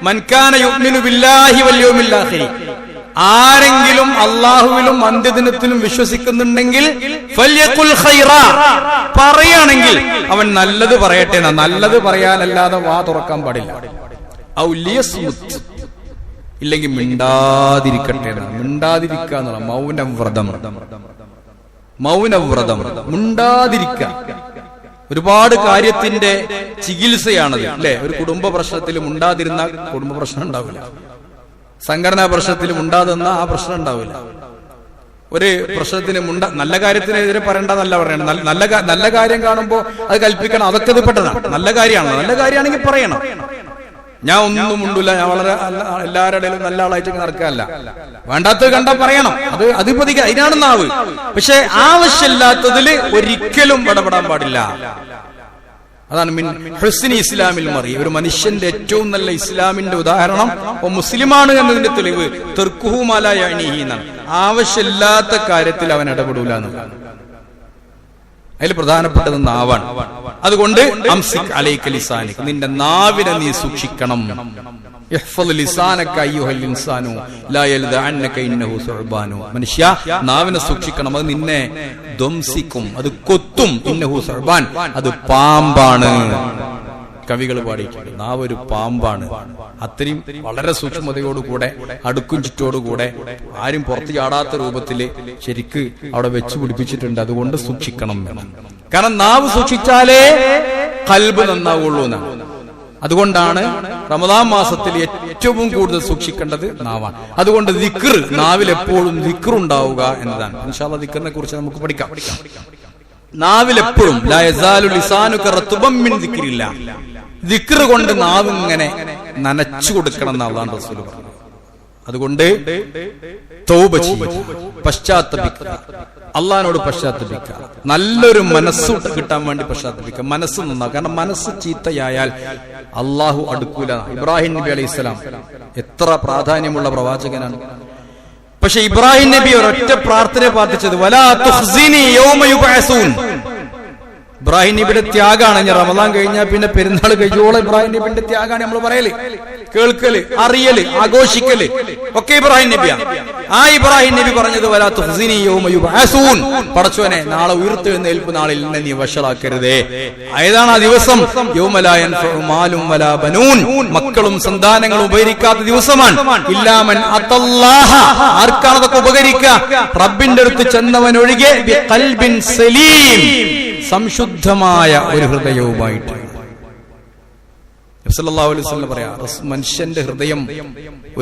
മൻ കാന യുഅ്മിനു ബില്ലാഹി വൽ യൗമിൽ ആഖിർ, ആരെങ്കിലും അല്ലാഹുവിലും അന്ത്യദിനത്തിലും വിശ്വസിക്കുന്നുണ്ടെങ്കിൽ ഫൽയഖുൽ ഖൈറാ, പറയുകയാണെങ്കിൽ അവൻ നല്ലത് പറയട്ടെ. നല്ലത് പറയാനല്ലാതെ വാ തുറക്കാൻ പാടില്ല. ഔ ലിയസ്മുത്, ഇല്ലെങ്കിൽ മിണ്ടാതിരിക്കട്ടെ. മിണ്ടാതിരിക്കുക എന്നുള്ള മൗനവ്രതം, മൗനവ്രതം, മിണ്ടാതിരിക്കുക. ഒരുപാട് കാര്യത്തിന്റെ ചികിത്സയാണത്, അല്ലെ? ഒരു കുടുംബ പ്രശ്നത്തിൽ മുണ്ടാതിരുന്ന കുടുംബ പ്രശ്നം ഉണ്ടാവില്ല, സംഘടനാ പ്രശ്നത്തിൽ മുണ്ടാതിരുന്ന ആ പ്രശ്നം ഉണ്ടാവില്ല. ഒരു പ്രശ്നത്തിന് നല്ല കാര്യത്തിനെതിരെ പറയേണ്ടതല്ല പറയണം. നല്ല കാര്യം കാണുമ്പോൾ അത് കൽപ്പിക്കണം, അതൊക്കെ ഇത് പെട്ടതാണ്. നല്ല കാര്യമാണല്ലോ, നല്ല കാര്യമാണെങ്കിൽ പറയണം. ഞാൻ ഒന്നും ഉണ്ടില്ല, ഞാൻ വളരെ എല്ലാവരുടെ ഇടയിലും നല്ല ആളായിട്ട് നടക്കാനല്ല, വേണ്ടാത്തത് കണ്ടാൽ പറയണം. അത് അധിപതിക്ക് അതിനാണ് നാവ്. പക്ഷെ ആവശ്യമില്ലാത്തതിൽ ഒരിക്കലും ഇടപെടാൻ പാടില്ല. അതാണ് മിൻ ഹുസ്നി ഇസ്ലാമിൽ മറി. ഒരു മനുഷ്യന്റെ ഏറ്റവും നല്ല ഇസ്ലാമിന്റെ ഉദാഹരണം മുസ്ലിമാണ് എന്നതിന്റെ തെളിവ് തർക്കുഹു മാ ലാ യഅ്നിഹി എന്നാണ്. ആവശ്യമില്ലാത്ത കാര്യത്തിൽ അവൻ ഇടപെടൂല എന്നുള്ളതാണ്. അതിൽ പ്രധാനപ്പെട്ടത് നാവാണ്. അതുകൊണ്ട് അംസിക് അലൈക ലിസാനിക്, നിന്റെ നാവിനെ നീ സൂക്ഷിക്കണം. ഇഹ്ഫദ് ലിസാനക അയ്യുഹൽ ഇൻസാനു ലാ യൽദഅന്നക ഇന്നഹു സുഅ്ബാനു. മനുഷ്യ, നാവിനെ സൂക്ഷിക്കണം, അത് നിന്നെ ധ്വംസിക്കും, അത് കൊത്തും. ഇന്നഹു സുഅ്ബാൻ, അത് പാമ്പാണ്. കവികൾ പാടിയിട്ടുണ്ട്, നാവ് ഒരു പാമ്പാണ്. അത്രയും വളരെ സൂക്ഷ്മതയോടുകൂടെ, അടുക്കും ചുറ്റോടുകൂടെ, ആരും പുറത്ത് ചാടാത്ത രൂപത്തില് ശരിക്ക് അവിടെ വെച്ച് പിടിപ്പിച്ചിട്ടുണ്ട്. അതുകൊണ്ട് സൂക്ഷിക്കണം വേണം. കാരണം നാവ് സൂക്ഷിച്ചാലേ ഖൽബ് നന്നാവുള്ളൂ എന്നാണ്. അതുകൊണ്ടാണ് റമദാൻ മാസത്തിൽ ഏറ്റവും കൂടുതൽ സൂക്ഷിക്കേണ്ടത് നാവാണ്. അതുകൊണ്ട് ദിക്ർ, നാവിൽ എപ്പോഴും ദിക്ർ ഉണ്ടാവുക എന്നതാണ്. ഇൻഷാ അല്ലാഹ് ദിക്റിനെ കുറിച്ച് നമുക്ക് പഠിക്കാം. നാവിൽ എപ്പോഴും ലാ യസാലു ലിസാനുക റത്ബൻ മിൻ ദിക്രില്ലാഹ്, ദിക്ർ കൊണ്ട് നാവ് ഇങ്ങനെ നനച്ചു കൊടുക്കണം എന്ന് അല്ലാഹു റസൂൽ പറഞ്ഞു. അതുകൊണ്ട് തൗബ ചെയ്യുക, പശ്ചാത്തപിക്കുക, അള്ളാഹിനോട് പശ്ചാത്തപിക്കുക, നല്ലൊരു മനസ്സ് കിട്ടാൻ വേണ്ടി പശ്ചാത്തപിക്കുക. മനസ്സ് നന്നാവും. കാരണം മനസ്സ് ചീത്തയായാൽ അള്ളാഹു അടുക്കൂല. ഇബ്രാഹിം നബി അലൈഹിസ്സലാം എത്ര പ്രാധാന്യമുള്ള പ്രവാചകനാണ്. പക്ഷെ ഇബ്രാഹിം നബി ഒരൊറ്റ പ്രാർത്ഥന പ്രാർത്ഥിച്ചത്, വലാ തുഖ്സിനി യൗമ യുബഅസൂൻ. ഇബ്രാഹിം നബിയുടെ ത്യാഗാണ്. ഞാൻ റമദാൻ കഴിഞ്ഞാൽ പിന്നെ പെരുന്നാൾ കഴിയോളം ഇബ്രാഹിം നബിന്റെ ത്യാഗാണ് നമ്മൾ പറയല്, കേൾക്കല്, അറിയല്, ആഘോഷിക്കല് ഒക്കെ ഇബ്രാഹിം നബിയാണ്. ആ ഇബ്രാഹിം നബി പറഞ്ഞത് വലാ തുഖ്സിനി യൗമ യുബഅസൂൻ, പടച്ചോനെ നാളെ ഉയർത്തെഴുന്നേൽപ്പ് നാളിൽ എന്നെ നീ വഷളാക്കരുതേ. ഏതാണ് ആ ദിവസം? യൗമ ലാ യൻഫഉ മാലും വലാ ബനൂൻ, മക്കളും സന്താനങ്ങളും ഉപകരിക്കാത്ത ദിവസമാണ്. ഇല്ലാ മൻ അത്തല്ലാഹ, ആർക്കാണ് അതൊക്കെ ഉപകരിക്കുക? റബ്ബിന്റെ അടുത്ത് ചെന്നവൻ ഒഴികെ, ബിഖൽബിൻ സലീം, സംശുദ്ധമായ ഒരു ഹൃദയവുമായിട്ട്. സല്ലല്ലാഹു അലൈഹി വസല്ലം പറയാ, മനുഷ്യന്റെ ഹൃദയം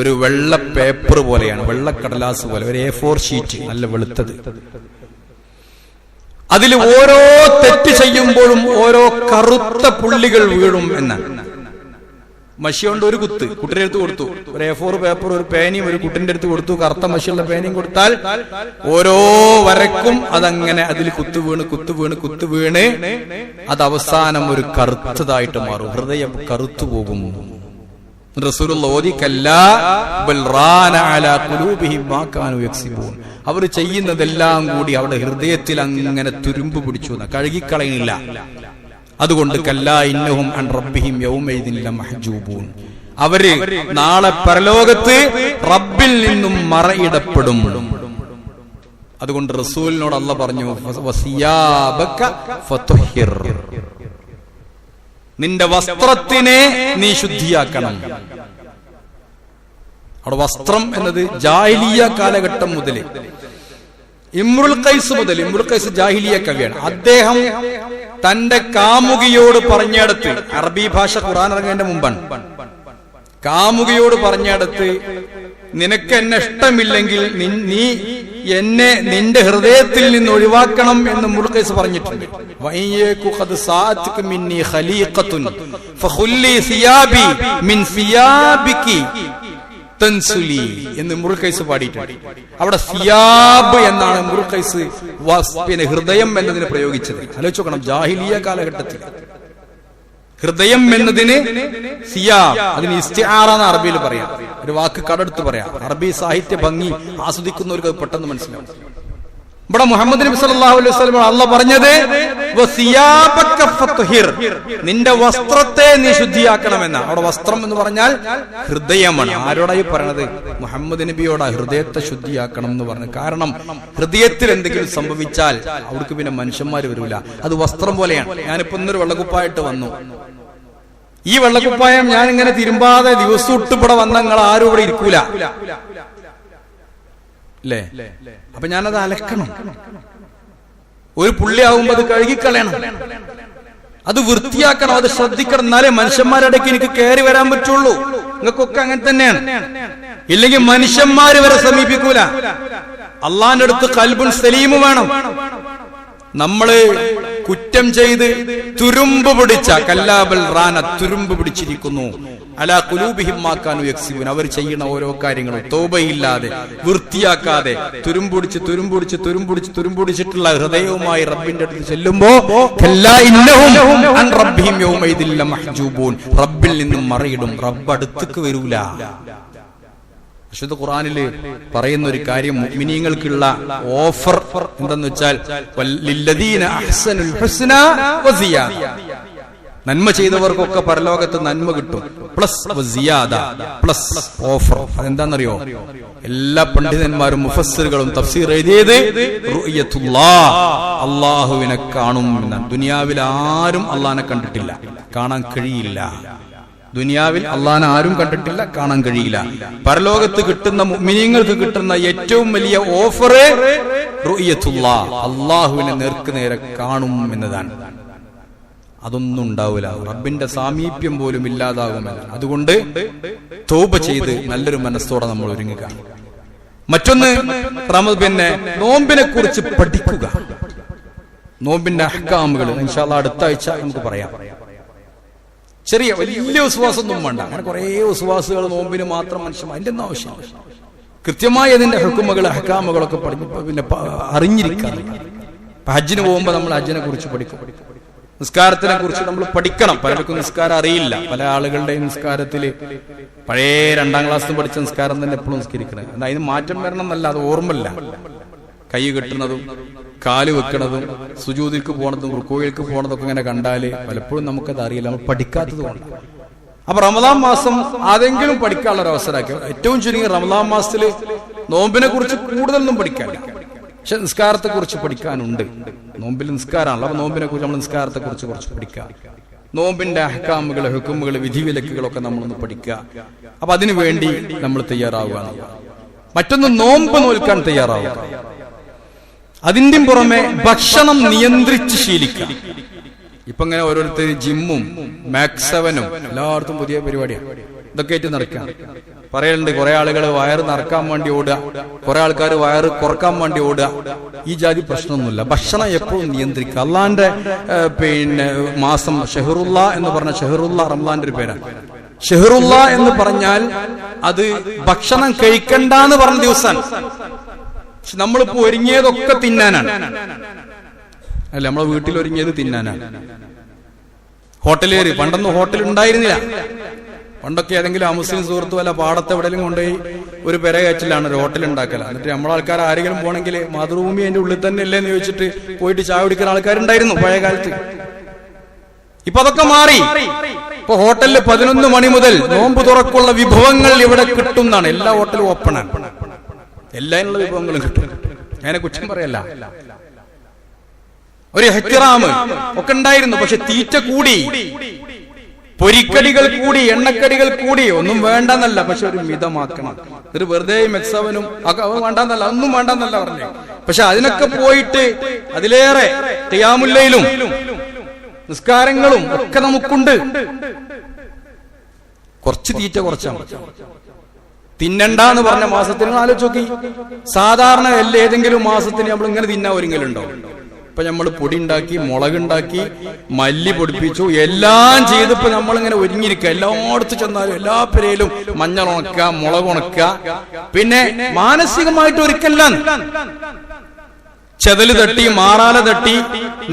ഒരു വെള്ള പേപ്പർ പോലെയാണ്, വെള്ളക്കടലാസ് പോലെ, ഒരു A4 ഷീറ്റ്, നല്ല വെളുത്തത്. അതിൽ ഓരോ തെറ്റ് ചെയ്യുമ്പോഴും ഓരോ കറുത്ത പുള്ളികൾ വീഴും എന്നാണ്. മഷി കൊണ്ട് ഒരു കുത്ത് കുട്ടിയുടെ അടുത്ത് കൊടുത്തു, ഒരു A4 പേപ്പർ, ഒരു പേനയും ഒരു കുട്ടിന്റെ അടുത്ത് കൊടുത്തു, കറുത്ത മഷിയുള്ള പേനയും കൊടുത്താൽ ഓരോ വരക്കും അതങ്ങനെ അതിൽ കുത്തു വീണ് അത് അവസാനം ഒരു കറുത്തതായിട്ട് മാറും, ഹൃദയം കറുത്തു പോകും. റസൂലുള്ളാഹി ഓതി, കല്ലാ ബൽ റാന അലാ ഖുലൂബിഹിം മാ കാനൂ യക്സിബൂൻ. അവർ ചെയ്യുന്നതെല്ലാം കൂടി അവരുടെ ഹൃദയത്തിൽ അങ്ങനെ തുരുമ്പ് പിടിച്ചു, കഴുകിക്കളയുന്നില്ല. അതുകൊണ്ട് കല്ലാ ഇന്നഹും അൻ റബ്ബിഹിം യൗമൈദിൻ ലമഹ്ജൂബൂൻ, അവര് നാളെ പരലോകത്ത് റബ്ബിൽ നിന്നും മറയിടപ്പെടും. അതുകൊണ്ട് റസൂലിനോട് അല്ലാഹ് പറഞ്ഞു, വസിയാബക ഫതുഹിർ, നിന്റെ വസ്ത്രത്തിനെ നീ ശുദ്ധിയാക്കണം. അവിടെ വസ്ത്രം എന്നത് ജാഹിലിയ കാലഘട്ടം മുതൽ ഇമ്രുൽ ഖൈസ് ജാഹിലിയ കവിയാണ്. അദ്ദേഹം തന്റെ കാമുകിയോട് പറഞ്ഞെടുത്ത്, അറബി ഭാഷ ഖുർആൻ ഇറങ്ങേണ്ട മുമ്പാണ്, കാമുകിയോട് പറഞ്ഞെടുത്ത് നിനക്ക് എന്നെ ഇഷ്ടമില്ലെങ്കിൽ നീ എന്നെ നിന്റെ ഹൃദയത്തിൽ നിന്ന് ഒഴിവാക്കണം എന്ന് ഇമ്രുൽ ഖൈസ് പറഞ്ഞിട്ടുണ്ട്. എന്ന് ഇമ്രുൽ ഖൈസ് പാടിയിട്ടുണ്ട്. അവിടെ സിയാബ് എന്നാണ് ഇമ്രുൽ ഖൈസ് ഹൃദയം എന്നതിന് പ്രയോഗിച്ചത്. ആലോചിച്ച് നോക്കണം, ജാഹിലിയ കാലഘട്ടത്തിൽ ഹൃദയം എന്നതിന് സിയാബ്, അതിന് ഇസ്തിആറ എന്ന് അറബിയിൽ പറയാം. ഒരു വാക്ക് കടെടുത്ത് പറയാം. അറബി സാഹിത്യ ഭംഗി ആസ്വദിക്കുന്നവർക്ക് അത് പെട്ടെന്ന് മനസ്സിലാവും. ഇവിടെ മുഹമ്മദ് നബി സല്ലല്ലാഹു അലൈഹി വസല്ലം അല്ലാഹ് പറഞ്ഞത് വസിയാബക ഫത്ഹിർ, നിന്റെ വസ്ത്രത്തെ നീ ശുദ്ധിയാക്കണമെന്ന. അവിടെ വസ്ത്രം എന്ന് പറഞ്ഞാൽ ഹൃദയമാണ്. ആരോടായി പറയണത്? മുഹമ്മദ് നബിയോടാ ഹൃദയത്തെ ശുദ്ധിയാക്കണം എന്ന് പറഞ്ഞു. കാരണം ഹൃദയത്തിൽ എന്തെങ്കിലും സംഭവിച്ചാൽ അവിടേക്ക് പിന്നെ മനുഷ്യന്മാർ വരൂല. അത് വസ്ത്രം പോലെയാണ്. ഞാനിപ്പോ ഇന്നൊരു വെള്ളക്കുപ്പായിട്ട് വന്നു. ഈ വെള്ളക്കുപ്പായം ഞാൻ ഇങ്ങനെ തിരുമ്പാതെ ദിവസം ഇട്ടുപടെ വന്ന നിങ്ങൾ ആരും ഇവിടെ ഇരിക്കൂല അല്ലേ? അപ്പൊ ഞാനത് അലക്കണം. ഒരു പുള്ളിയാവുമ്പോ അത് കഴുകിക്കളയണം, അത് വൃത്തിയാക്കണം, അത് ശ്രദ്ധിക്കണം. എന്നാലേ മനുഷ്യന്മാരുടെ ഇടയ്ക്ക് എനിക്ക് കയറി വരാൻ പറ്റുള്ളൂ. നിങ്ങൾക്കൊക്കെ അങ്ങനെ തന്നെയാണ്. ഇല്ലെങ്കിൽ മനുഷ്യന്മാര് വരെ സമീപിക്കൂല. അള്ളാന്റെ അടുത്ത് ഖൽബുൻ സലീം വേണം. നമ്മള് കുറ്റം ചെയ്ത് തുരുമ്പ് പിടിച്ച കല്ലാബൽ റാന, തുരുമ്പ് പിടിച്ചിരിക്കുന്നു. അലാ ഖുലൂബിഹിം മാ കാനൂ യക്സിബൂൻ, അവർ ചെയ്യുന്ന ഓരോ കാര്യങ്ങളും തൗബയില്ലാതെ വൃത്തിയാക്കാതെ തുരുമ്പുടിച്ചിട്ടുള്ള ഹൃദയവുമായി റബ്ബിന്റെ അടുത്ത് ചെല്ലുമ്പോ കല്ലാ ഇന്നഹും അൻ റബ്ബിഹിം യൗമൈദിൻ ലമഹ്ജൂബൂൻ, റബ്ബിൽ നിന്നും മറയിടും, റബ്ബ് അടുത്തേക്ക് വരൂല. വിശുദ്ധ ഖുർആനില് പറയുന്ന ഒരു കാര്യം, മുഅ്മിനീങ്ങൾക്കുള്ള ഓഫർ എന്തെന്ന് വെച്ചാൽ ലില്ലദീന അഹ്സനുൽ ഹുസ്ന വസിയാദ, നന്മ ചെയ്തവർക്കൊക്കെ പരലോകത്ത് നന്മ കിട്ടും, പ്ലസ് വസിയാദ, പ്ലസ് ഓഫർ. അതെന്താണെന്നറിയോ? എല്ലാ പണ്ഡിതന്മാരും മുഫസ്സിറുകളും തഫ്സീർ എഴുതിയത് റുഅയത്തുല്ലാഹ്, അല്ലാഹുവിനെ കാണും എന്നാണ്. ദുനിയാവിൽ ആരും അല്ലാഹനെ കണ്ടിട്ടില്ല, കാണാൻ കഴിയില്ല. ദുനിയാവിൽ അള്ളാഹനെ ആരും കണ്ടിട്ടില്ല, കാണാൻ കഴിയില്ല. പരലോകത്ത് കിട്ടുന്ന മുഅ്മിനീങ്ങൾക്ക് കിട്ടുന്ന ഏറ്റവും വലിയ ഓഫർ റുഅയത്തുല്ലാഹ്, അള്ളാഹുവിനെ നേർക്കുനേരെ കാണും എന്നതാണ്. അതൊന്നും ഉണ്ടാവില്ല, റബ്ബിന്റെ സാമീപ്യം പോലും ഇല്ലാതാകുമെന്ന്. അതുകൊണ്ട് തൗബ ചെയ്ത് നല്ലൊരു മനസ്സോടെ നമ്മൾ ഒരുങ്ങുക. മറ്റൊന്ന് പിന്നെ നോമ്പിനെ കുറിച്ച് പഠിക്കുക. നോമ്പിന്റെ അഹ്കാമുകൾ ഇൻഷാ അല്ലാഹ് അടുത്ത ആഴ്ച നമുക്ക് പറയാം. ചെറിയ വലിയ വിശ്വാസമൊന്നും വേണ്ട. അങ്ങനെ കുറെ വിശ്വാസുകൾ നോമ്പിന് മാത്രം മനുഷ്യന്മാർ, അതിന്റെ ഒന്നും ആവശ്യമില്ല. കൃത്യമായി അതിന്റെ ഹുക്കുമുകൾ അഹ്കാമുകളൊക്കെ പഠിച്ച് പിന്നെ അറിഞ്ഞിരിക്കാൻ. ഹജ്ജിന് പോകുമ്പോൾ നമ്മൾ ഹജ്ജിനെ കുറിച്ച് പഠിക്കും, നിസ്കാരത്തിനെ കുറിച്ച് നമ്മൾ പഠിക്കണം. പലർക്കും നിസ്കാരം അറിയില്ല. പല ആളുകളുടെയും നിസ്കാരത്തില് പഴയ 2ാം ക്ലാസ്സിൽ പഠിച്ച നിസ്കാരം തന്നെ എപ്പോഴും നിസ്കരിക്കണേ. എന്നാൽ അതിന് മാറ്റം വരണം എന്നല്ല, അത് ഓർമ്മയില്ല. കൈ കെട്ടുന്നതും കാല് വെക്കണതും സുജൂദിക്ക് പോണതും റുക്കൂയിലേക്ക് പോണതൊക്കെ ഇങ്ങനെ കണ്ടാല് പലപ്പോഴും നമുക്കത് അറിയില്ല, നമ്മൾ പഠിക്കാത്തത് കൊണ്ട്. അപ്പൊ റമദാൻ മാസം അതെങ്കിലും പഠിക്കാനുള്ള ഒരു അവസരമാക്കി. ഏറ്റവും ചുരുങ്ങി റമദാൻ മാസത്തില് നോമ്പിനെ കുറിച്ച് കൂടുതലൊന്നും പഠിക്കാനില്ല, പക്ഷെ നിസ്കാരത്തെ കുറിച്ച് പഠിക്കാനുണ്ട്. നോമ്പിൽ നിസ്കാരമാണല്ലോ, അപ്പൊ നോമ്പിനെ കുറിച്ച് നമ്മൾ നിസ്കാരത്തെ കുറിച്ച് കുറച്ച് പഠിക്കുക. നോമ്പിന്റെ അഹ്കാമുകൾ, ഹുക്കുമുകൾ, വിധിവിലക്കുകളൊക്കെ നമ്മളൊന്ന് പഠിക്കുക. അപ്പൊ അതിനു വേണ്ടി നമ്മൾ തയ്യാറാവുക. മറ്റൊന്ന് നോമ്പ് നോൽക്കാൻ തയ്യാറാവുക. അതിന്റെ പുറമെ ഭക്ഷണം നിയന്ത്രിച്ച് ശീലിക്കുക. ഇപ്പൊ ഇങ്ങനെ ഓരോരുത്തർ ജിമ്മും മാക്സവനും എല്ലായിടത്തും പുതിയ പരിപാടിയാണ്. ഇതൊക്കെ ആയിട്ട് നടക്കുക. പറയലുണ്ട്, കുറെ ആളുകൾ വയറ് നിറക്കാൻ വേണ്ടി ഓടുക, കുറെ ആൾക്കാർ വയറ് കുറക്കാൻ വേണ്ടി ഓടുക. ഈ ജാതി പ്രശ്നമൊന്നുമില്ല. ഭക്ഷണം എപ്പോഴും നിയന്ത്രിക്കുക. അള്ളാന്റെ പിന്നെ മാസം ഷെഹറുല്ല എന്ന് പറഞ്ഞ, ഷെഹറുല്ല റമദാന്റെ ഒരു പേരാണ്. ഷെഹറുല്ല എന്ന് പറഞ്ഞാൽ അത് ഭക്ഷണം കഴിക്കണ്ടെന്ന് പറഞ്ഞ ദിവസമാണ്. പക്ഷെ നമ്മളിപ്പോ ഒരുങ്ങിയതൊക്കെ തിന്നാനാണ് അല്ല, നമ്മളെ വീട്ടിൽ ഒരുങ്ങിയത് തിന്നാനാണ്. ഹോട്ടലേറി, പണ്ടൊന്നും ഹോട്ടൽ ഉണ്ടായിരുന്നില്ല. പണ്ടൊക്കെ ഏതെങ്കിലും അമുസ്ലിം സുഹൃത്തു വല്ല പാടത്തെ എവിടെയെങ്കിലും കൊണ്ടുപോയി ഒരു പെര കയറ്റിലാണ് ഒരു ഹോട്ടൽ ഉണ്ടാക്കല. എന്നിട്ട് നമ്മളാൾക്കാർ ആരെങ്കിലും പോകണമെങ്കിൽ മാതൃഭൂമി അതിന്റെ ഉള്ളിൽ തന്നെ അല്ലേന്ന് ചോദിച്ചിട്ട് പോയിട്ട് ചായ കുടിക്കുന്ന ആൾക്കാരുണ്ടായിരുന്നു പഴയ കാലത്ത്. ഇപ്പൊ അതൊക്കെ മാറി. ഇപ്പൊ ഹോട്ടലിൽ 11 മണി മുതൽ നോമ്പ് തുറക്കുള്ള വിഭവങ്ങൾ ഇവിടെ കിട്ടുന്നതാണ്. എല്ലാ ഹോട്ടലും ഓപ്പണാണ്, എല്ലാതിനുള്ള വിഭവങ്ങളും കിട്ടും. അതിനെ കുറ്റം പറയല്ല. ഒരു ഹെക്റാമ് ഒക്കെ ഉണ്ടായിരുന്നു, പക്ഷെ തീറ്റ കൂടി. പൊരിക്കടികൾ കൂടി, എണ്ണക്കടികൾ കൂടി, ഒന്നും വേണ്ടെന്നല്ല, പക്ഷെ ഒരു മിതമാക്കണം. ഒരു വെറുതെ മെക്സവനും വേണ്ടെന്നല്ല, ഒന്നും വേണ്ടെന്നല്ല പറഞ്ഞു. പക്ഷെ അതിനൊക്കെ പോയിട്ട് അതിലേറെ ഖിയാമുൽ ലൈലും നിസ്കാരങ്ങളും ഒക്കെ നമുക്കുണ്ട്. കുറച്ച് തീറ്റ കുറച്ചാണ്. തിന്നണ്ട എന്ന് പറഞ്ഞ മാസത്തിന് ആലോചിച്ച് നോക്കി. സാധാരണ ഏതെങ്കിലും മാസത്തിന് നമ്മൾ ഇങ്ങനെ തിന്നാൻ ഒരുങ്ങലുണ്ടോ? ഇപ്പൊ നമ്മൾ പൊടി ഉണ്ടാക്കി, മുളകുണ്ടാക്കി, മല്ലി പൊടിപ്പിച്ചു, എല്ലാം ചെയ്തിപ്പോ നമ്മളിങ്ങനെ ഒരുങ്ങിയിരിക്കുക. എല്ലായിടത്തും ചെന്നാലും എല്ലാ പെരയിലും മഞ്ഞൾ ഉണക്കുക, മുളക് ഉണക്കുക. പിന്നെ മാനസികമായിട്ട് ഒരിക്കലാണ് ചെതല് തട്ടി, മാറാല തട്ടി,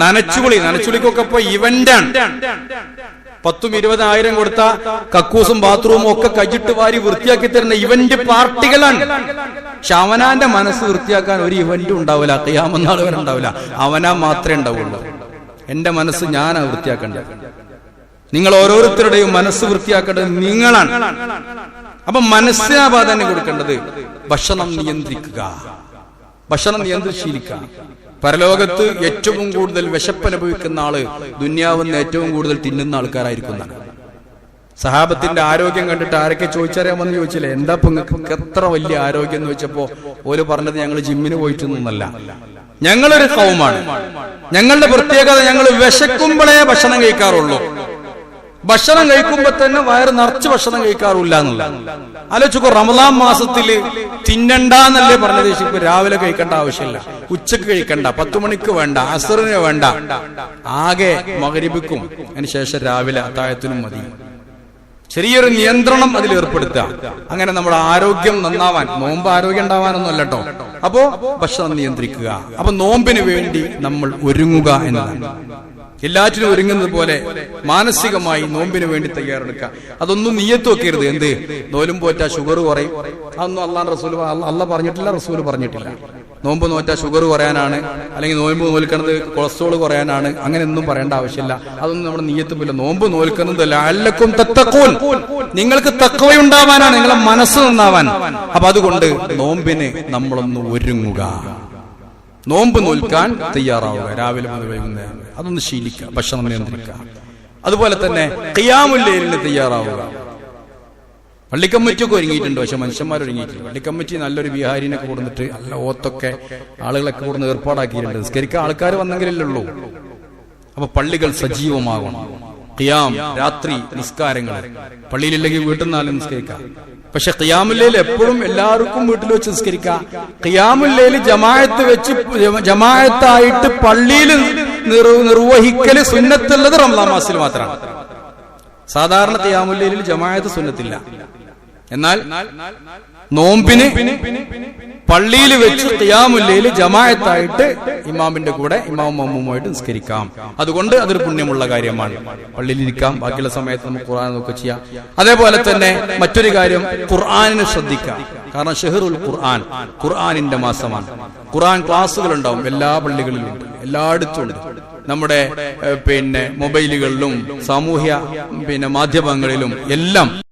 നനച്ചുളിക്കൊക്കെ ഇപ്പൊ ഇവന്റാണ്. 10,000-20,000 കൊടുത്ത കക്കൂസും ബാത്റൂമും ഒക്കെ കജിട്ട് വാരി വൃത്തിയാക്കി തരുന്ന ഇവന്റ് പാർട്ടികളാണ്. പക്ഷെ അവനാന്റെ മനസ്സ് വൃത്തിയാക്കാൻ ഒരു ഇവന്റും ഉണ്ടാവില്ല, ഖിയാമത്ത് നാൾ വരെ ഉണ്ടാവില്ല. അവനാ മാത്രമേ ഉണ്ടാവുള്ളൂ. എന്റെ മനസ്സ് ഞാനാ വൃത്തിയാക്കേണ്ടത്. നിങ്ങൾ ഓരോരുത്തരുടെയും മനസ്സ് വൃത്തിയാക്കേണ്ടത് നിങ്ങളാണ്. അപ്പൊ മനസ്സിനാ പ്രാധാന്യം കൊടുക്കേണ്ടത്. ഭക്ഷണം നിയന്ത്രിക്കുക, ഭക്ഷണം നിയന്ത്രിച്ചിരിക്കുക. പരലോകത്ത് ഏറ്റവും കൂടുതൽ വിശപ്പനുഭവിക്കുന്ന ആള് ദുന്യാവെന്ന് ഏറ്റവും കൂടുതൽ തിന്നുന്ന ആൾക്കാരായിരിക്കുന്നതാണ്. സഹാബത്തിന്റെ ആരോഗ്യം കണ്ടിട്ട് ആരൊക്കെ ചോദിച്ചറിയാമെന്ന് ചോദിച്ചില്ലേ, എന്താ നിങ്ങൾക്ക് എത്ര വലിയ ആരോഗ്യം എന്ന് ചോദിച്ചപ്പോ ഓര് പറഞ്ഞത് ഞങ്ങൾ ജിമ്മിന് പോയിട്ടൊന്നുമല്ല, ഞങ്ങളൊരു ഖൗമാണ്. ഞങ്ങളുടെ പ്രത്യേകത, ഞങ്ങൾ വിശക്കുമ്പോഴേ ഭക്ഷണം കഴിക്കാറുള്ളൂ. ഭക്ഷണം കഴിക്കുമ്പോ തന്നെ വയറ് നിറച്ച് ഭക്ഷണം കഴിക്കാറില്ല എന്നുള്ള ആലോചിക്കോ. റമദാൻ മാസത്തില് തിന്നണ്ടെന്നല്ലേ പറഞ്ഞത്. ഇപ്പൊ രാവിലെ കഴിക്കേണ്ട ആവശ്യമില്ല, ഉച്ചക്ക് കഴിക്കണ്ട, 10 മണിക്ക് വേണ്ട, അസറിന് വേണ്ട, ആകെ മഗ്രിബിക്കും അതിനുശേഷം രാവിലെ അത്താഴത്തിനും മതി. ചെറിയൊരു നിയന്ത്രണം അതിൽ ഏർപ്പെടുത്തുക. അങ്ങനെ നമ്മുടെ ആരോഗ്യം നന്നാവാൻ, നോമ്പ് ആരോഗ്യം ഉണ്ടാവാനൊന്നും അല്ലട്ടോ. അപ്പോ ഭക്ഷണം നിയന്ത്രിക്കുക. അപ്പൊ നോമ്പിന് വേണ്ടി നമ്മൾ ഒരുങ്ങുക എന്നതാണ്. എല്ലാറ്റിനും ഒരുങ്ങുന്നത് പോലെ മാനസികമായി നോമ്പിന് വേണ്ടി തയ്യാറെടുക്കുക. അതൊന്നും നിയ്യത്ത് വെക്കരുത്. എന്ത് നോലും പോറ്റാ ഷുഗർ കുറയും, അതൊന്നും അള്ളാഹ് പറഞ്ഞിട്ടില്ല, റസൂൽ പറഞ്ഞിട്ടില്ല. നോമ്പ് നോറ്റാ ഷുഗർ കുറയാനാണ്, അല്ലെങ്കിൽ നോമ്പ് നോൽക്കുന്നത് കൊളസ്ട്രോൾ കുറയാനാണ്, അങ്ങനെയൊന്നും പറയേണ്ട ആവശ്യമില്ല. അതൊന്നും നമ്മുടെ നിയ്യത്തുമില്ല. നോമ്പ് നോൽക്കുന്നത് ലഅല്ലക്കും തത്തഖൂൻ, നിങ്ങൾക്ക് തഖ്വയുണ്ടാവാനാണ്, നിങ്ങളെ മനസ്സ് നന്നാവാൻ. അപ്പൊ അതുകൊണ്ട് നോമ്പിന് നമ്മളൊന്ന് ഒരുങ്ങുക, നോമ്പ് നോൽക്കാൻ തയ്യാറാവുക. രാവിലെ മുതൽ വൈകുന്നേരം അതൊന്ന് ശീലിക്കുക, ഭക്ഷണം നിയന്ത്രിക്കുക. അതുപോലെ തന്നെ ഖിയാമുൽ ലൈലിന് തയ്യാറാവുക. പള്ളിക്കമ്മിറ്റിയൊക്കെ ഒരുങ്ങിയിട്ടുണ്ട്, പക്ഷെ മനുഷ്യന്മാർ ഒരുങ്ങിയിട്ടില്ല. പള്ളിക്കമ്മിറ്റി നല്ലൊരു വിഹാരിനൊക്കെ കൊടുത്തിട്ട് നല്ല ഓത്തൊക്കെ ആളുകളൊക്കെ കൊടുന്ന് ഏർപ്പാടാക്കിയിട്ടുണ്ട്. നിസ്കരിക്കാൻ ആൾക്കാർ വന്നെങ്കിലല്ലേ ഉള്ളൂ. അപ്പൊ പള്ളികൾ സജീവമാകണം. ഖിയാം, രാത്രി നിസ്കാരങ്ങൾ, പള്ളിയിലില്ലെങ്കിൽ വീട്ടിൽ നിന്നാലും നിസ്കരിക്കാം. പക്ഷെ ഖിയാമുൽ ലൈൽ എപ്പോഴും എല്ലാവർക്കും വീട്ടിൽ വെച്ച് നിസ്കരിക്കാം. ഖിയാമുൽ ലൈൽ ജമാഅത്തായിട്ട് പള്ളിയിൽ നിർവഹിക്കല് സുന്നത്തുള്ളത് റമദാൻ മാസത്തിൽ മാത്രമാണ്. സാധാരണ ഖിയാമുൽ ലൈലിൽ ജമാഅത്ത് സുന്നത്തില്ല. എന്നാൽ നോമ്പിന് പള്ളിയിൽ വെച്ച് ഖിയാമുൽ ലൈൽ ജമാഅത്തായിട്ട് ഇമാമിന്റെ കൂടെ ഇമാമും മഅ്മൂമുമായിട്ട് നിസ്കരിക്കാം. അതുകൊണ്ട് അതൊരു പുണ്യമുള്ള കാര്യമാണ്. പള്ളിയിൽ ഇരിക്കാം, ബാക്കിയുള്ള സമയത്ത് നമുക്ക് ഖുർആൻ നോക്കുക ചെയ്യാം. അതേപോലെ തന്നെ മറ്റൊരു കാര്യം, ഖുർആനിനെ ശ്രദ്ധിക്കാം. കാരണം ഷഹ്റുൽ ഖുർആൻ, ഖുർആനിന്റെ മാസമാണ്. ഖുർആൻ ക്ലാസ്സുകൾ ഉണ്ടാവും, എല്ലാ പള്ളികളിലും ഉണ്ട്, എല്ലായിടത്തും ഉണ്ട്. നമ്മുടെ മൊബൈലുകളിലും സാമൂഹ്യ മാധ്യമങ്ങളിലും എല്ലാം